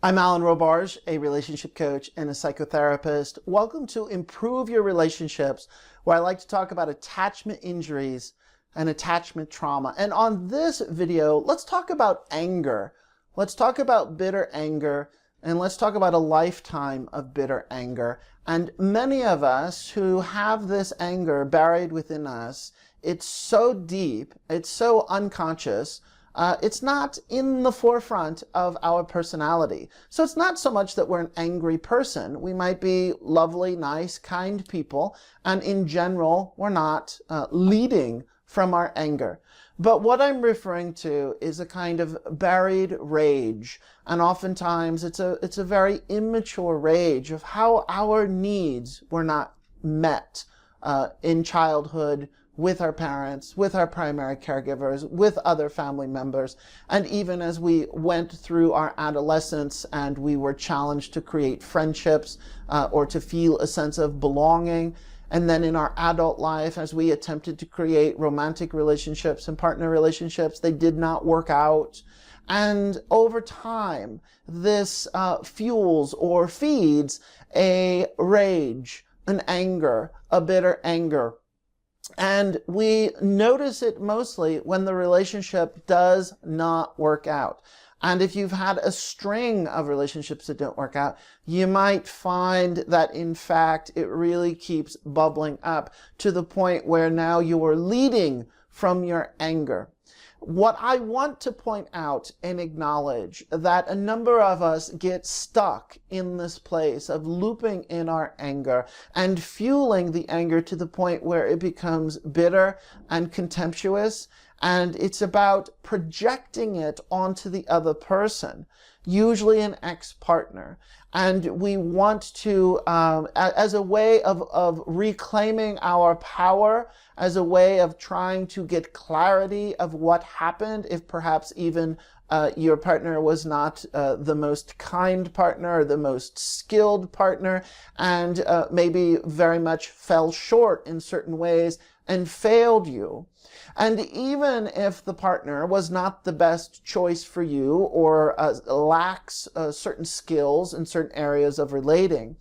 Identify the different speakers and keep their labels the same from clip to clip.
Speaker 1: I'm Alan Robarge, a relationship coach and a psychotherapist. Welcome to Improve Your Relationships, where I like to talk about attachment injuries and attachment trauma. And on this video, let's talk about anger. Let's talk about bitter anger, and let's talk about a lifetime of bitter anger. And many of us who have this anger buried within us, it's so deep, it's so unconscious, it's not in the forefront of our personality. So it's not so much that we're an angry person. We might be lovely, nice, kind people, and in general, we're not leading from our anger. But what I'm referring to is a kind of buried rage, and oftentimes it's a very immature rage of how our needs were not met in childhood, with our parents, with our primary caregivers, with other family members, and even as we went through our adolescence and we were challenged to create friendships or to feel a sense of belonging. And then in our adult life, as we attempted to create romantic relationships and partner relationships, they did not work out. And over time, this fuels or feeds a rage, an anger, a bitter anger. And we notice it mostly when the relationship does not work out. And if you've had a string of relationships that don't work out, you might find that in fact it really keeps bubbling up to the point where now you are leading from your anger. What I want to point out and acknowledge that a number of us get stuck in this place of looping in our anger and fueling the anger to the point where it becomes bitter and contemptuous, and it's about projecting it onto the other person, usually an ex-partner. And we want to, as a way of reclaiming our power, as a way of trying to get clarity of what happened, if perhaps even your partner was not the most kind partner or the most skilled partner, and maybe very much fell short in certain ways and failed you. And even if the partner was not the best choice for you or lacks certain skills in certain areas of relating,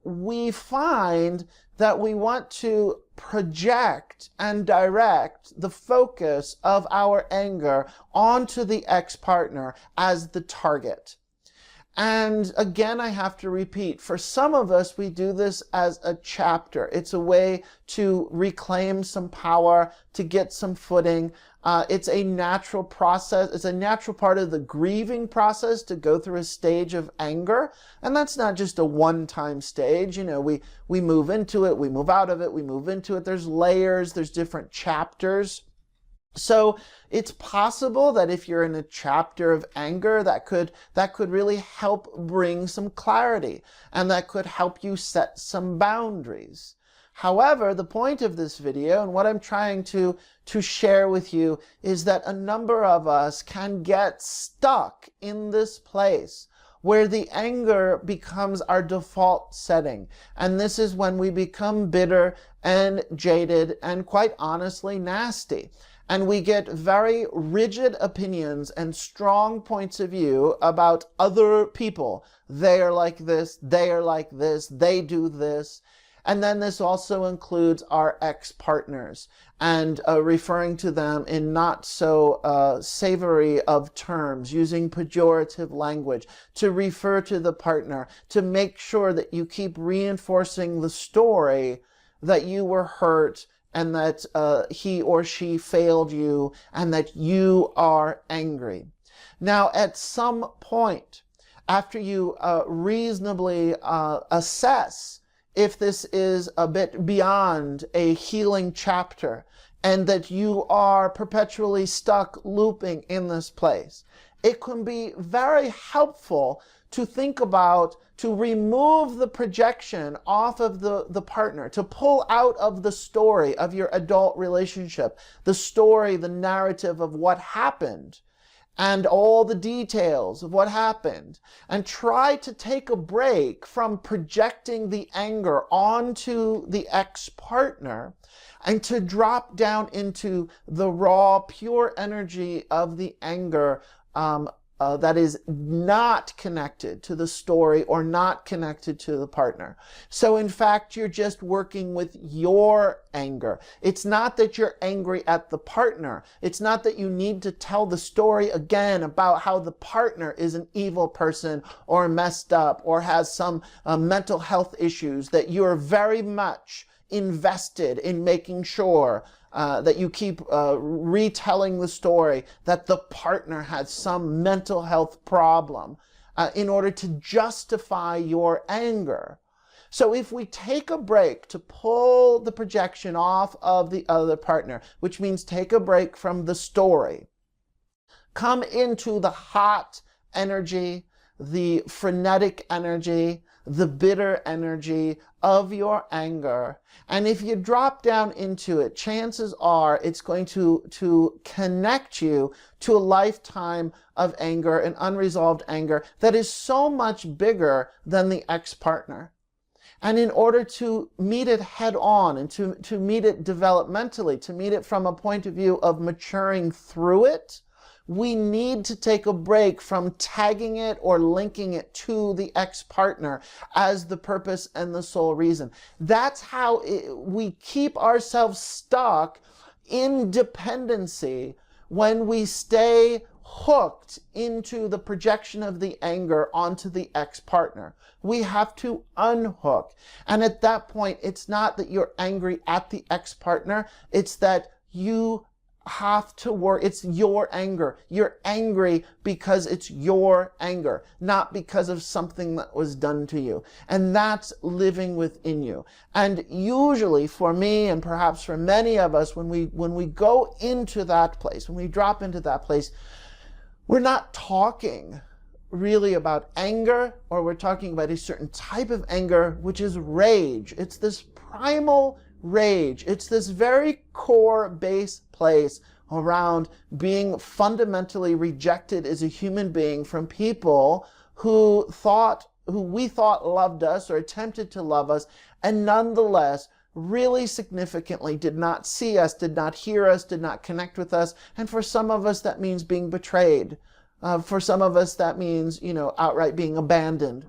Speaker 1: we find that we want to project and direct the focus of our anger onto the ex-partner as the target. And again, I have to repeat, for some of us, we do this as a chapter. It's a way to reclaim some power, to get some footing. It's a natural process. It's a natural part of the grieving process to go through a stage of anger. And that's not just a one-time stage. You know, we move into it, we move out of it, we move into it. There's layers, there's different chapters. So it's possible that if you're in a chapter of anger, that could really help bring some clarity, and that could help you set some boundaries. However, the point of this video and what I'm trying to share with you is that a number of us can get stuck in this place where the anger becomes our default setting. And this is when we become bitter and jaded and, quite honestly, nasty. And we get very rigid opinions and strong points of view about other people. They are like this, they are like this, they do this. And then this also includes our ex-partners and referring to them in not so savory of terms, using pejorative language to refer to the partner, to make sure that you keep reinforcing the story that you were hurt and that he or she failed you, and that you are angry. Now, at some point, after you reasonably assess if this is a bit beyond a healing chapter, and that you are perpetually stuck looping in this place, it can be very helpful to think about, to remove the projection off of the partner, to pull out of the story of your adult relationship, the story, the narrative of what happened, and all the details of what happened, and try to take a break from projecting the anger onto the ex-partner, and to drop down into the raw, pure energy of the anger that is not connected to the story or not connected to the partner. So in fact, you're just working with your anger. It's not that you're angry at the partner. It's not that you need to tell the story again about how the partner is an evil person or messed up or has some mental health issues, that you're very much invested in making sure that you keep retelling the story that the partner has some mental health problem in order to justify your anger. So if we take a break to pull the projection off of the other partner, which means take a break from the story, come into the hot energy, the frenetic energy, the bitter energy of your anger. And if you drop down into it, chances are it's going to connect you to a lifetime of anger and unresolved anger that is so much bigger than the ex-partner. And in order to meet it head on and to meet it developmentally, to meet it from a point of view of maturing through it, we need to take a break from tagging it or linking it to the ex-partner as the purpose and the sole reason. That's how we keep ourselves stuck in dependency when we stay hooked into the projection of the anger onto the ex-partner. We have to unhook. And at that point, it's not that you're angry at the ex-partner, it's that you have to work. It's your anger. You're angry because it's your anger, not because of something that was done to you. And that's living within you. And usually for me, and perhaps for many of us, when we go into that place, when we drop into that place, we're not talking really about anger, or we're talking about a certain type of anger, which is rage. It's this primal rage. It's this very core base place around being fundamentally rejected as a human being from people who we thought loved us or attempted to love us, and nonetheless really significantly did not see us, did not hear us, did not connect with us. And for some of us, that means being betrayed. For some of us, that means, outright being abandoned.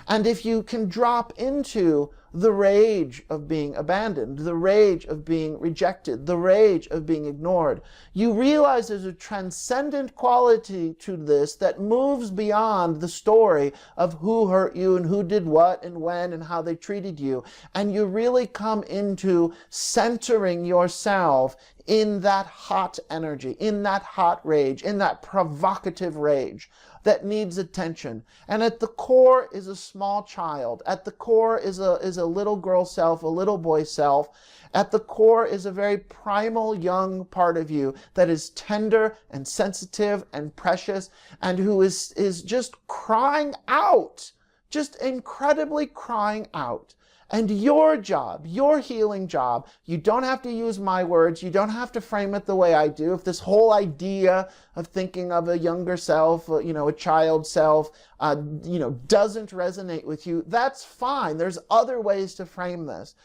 Speaker 1: And if you can drop into the rage of being abandoned, the rage of being rejected, the rage of being ignored, you realize there's a transcendent quality to this that moves beyond the story of who hurt you and who did what and when and how they treated you. And you really come into centering yourself in that hot energy, in that hot rage, in that provocative rage that needs attention. And at the core is a small child. At the core is a little girl self, a little boy self. At the core is a very primal young part of you that is tender and sensitive and precious, and who is just crying out, just incredibly crying out. And your job, your healing job, you don't have to use my words, you don't have to frame it the way I do. If this whole idea of thinking of a younger self, a child self, doesn't resonate with you, that's fine. There's other ways to frame this.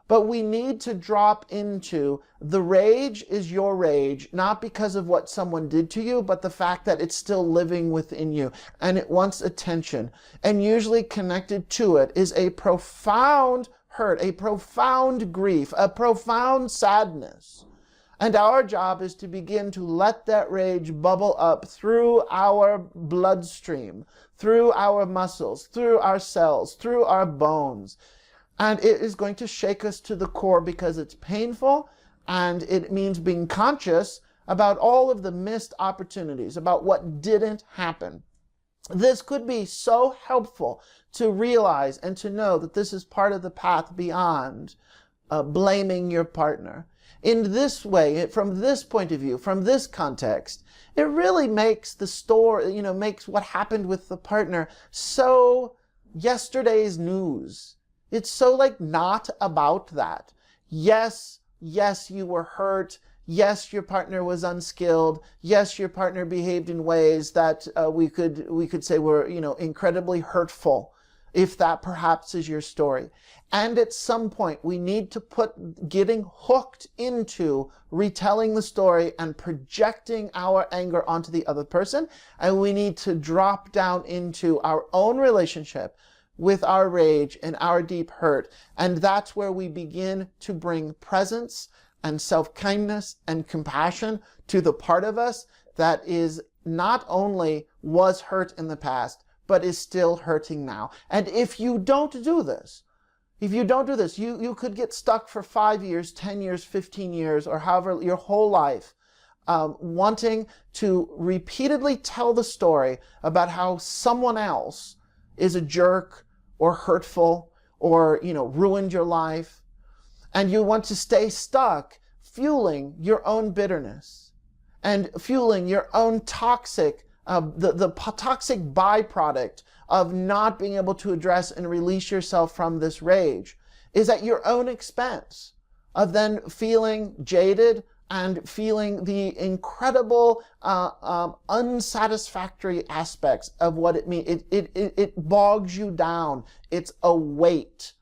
Speaker 1: But we need to drop into the rage is your rage, not because of what someone did to you, but the fact that it's still living within you and it wants attention. And usually connected to it is a profound hurt, a profound grief, a profound sadness. And our job is to begin to let that rage bubble up through our bloodstream, through our muscles, through our cells, through our bones. And it is going to shake us to the core because it's painful, and it means being conscious about all of the missed opportunities, about what didn't happen. This could be so helpful to realize and to know that this is part of the path beyond blaming your partner. In this way, from this point of view, from this context, it really makes the story, makes what happened with the partner so yesterday's news. It's so not about that. Yes, you were hurt. Yes, your partner was unskilled. Yes, your partner behaved in ways that we could say were, incredibly hurtful. if that perhaps is your story. And at some point, we need to put getting hooked into retelling the story and projecting our anger onto the other person. And we need to drop down into our own relationship with our rage and our deep hurt. And that's where we begin to bring presence and self-kindness and compassion to the part of us that is not only was hurt in the past, but is still hurting now. And if you don't do this, you could get stuck for 5 years, 10 years, 15 years, or however your whole life, wanting to repeatedly tell the story about how someone else is a jerk or hurtful or, ruined your life. And you want to stay stuck fueling your own bitterness and fueling your own toxic, the toxic byproduct of not being able to address and release yourself from this rage is at your own expense of then feeling jaded and feeling the incredible unsatisfactory aspects of what it means. It bogs you down. It's a weight.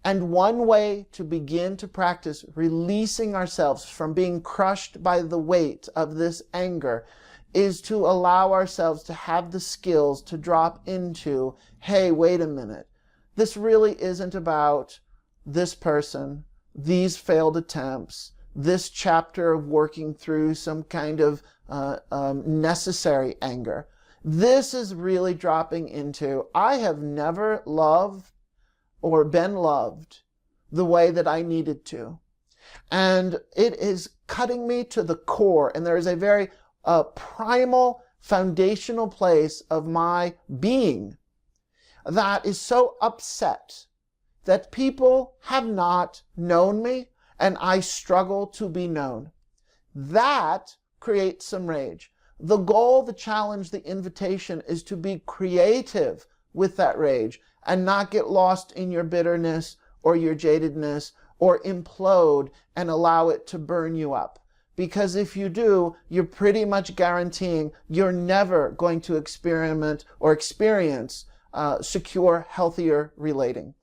Speaker 1: And one way to begin to practice releasing ourselves from being crushed by the weight of this anger is to allow ourselves to have the skills to drop into, hey, wait a minute. This really isn't about this person, these failed attempts, this chapter of working through some kind of necessary anger. This is really dropping into, I have never loved or been loved the way that I needed to. And it is cutting me to the core. And there is a very primal, foundational place of my being that is so upset that people have not known me and I struggle to be known. That creates some rage. The goal, the challenge, the invitation is to be creative with that rage and not get lost in your bitterness or your jadedness or implode and allow it to burn you up. Because if you do, you're pretty much guaranteeing you're never going to experiment or experience secure, healthier relating.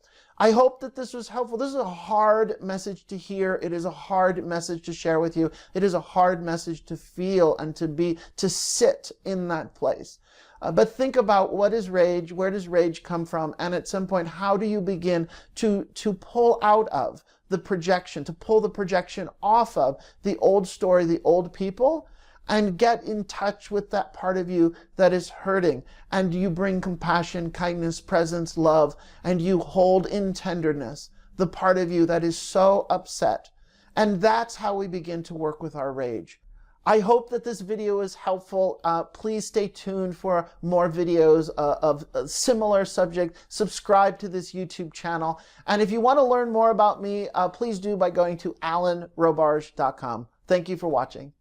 Speaker 1: I hope that this was helpful. This is a hard message to hear. It is a hard message to share with you. It is a hard message to feel and to sit in that place. But think about what is rage, where does rage come from, and at some point, how do you begin to pull out of the projection, to pull the projection off of the old story, the old people, and get in touch with that part of you that is hurting. And you bring compassion, kindness, presence, love, and you hold in tenderness the part of you that is so upset. And that's how we begin to work with our rage. I hope that this video is helpful. Please stay tuned for more videos of a similar subject. Subscribe to this YouTube channel. And if you want to learn more about me, please do by going to alanrobarge.com. Thank you for watching.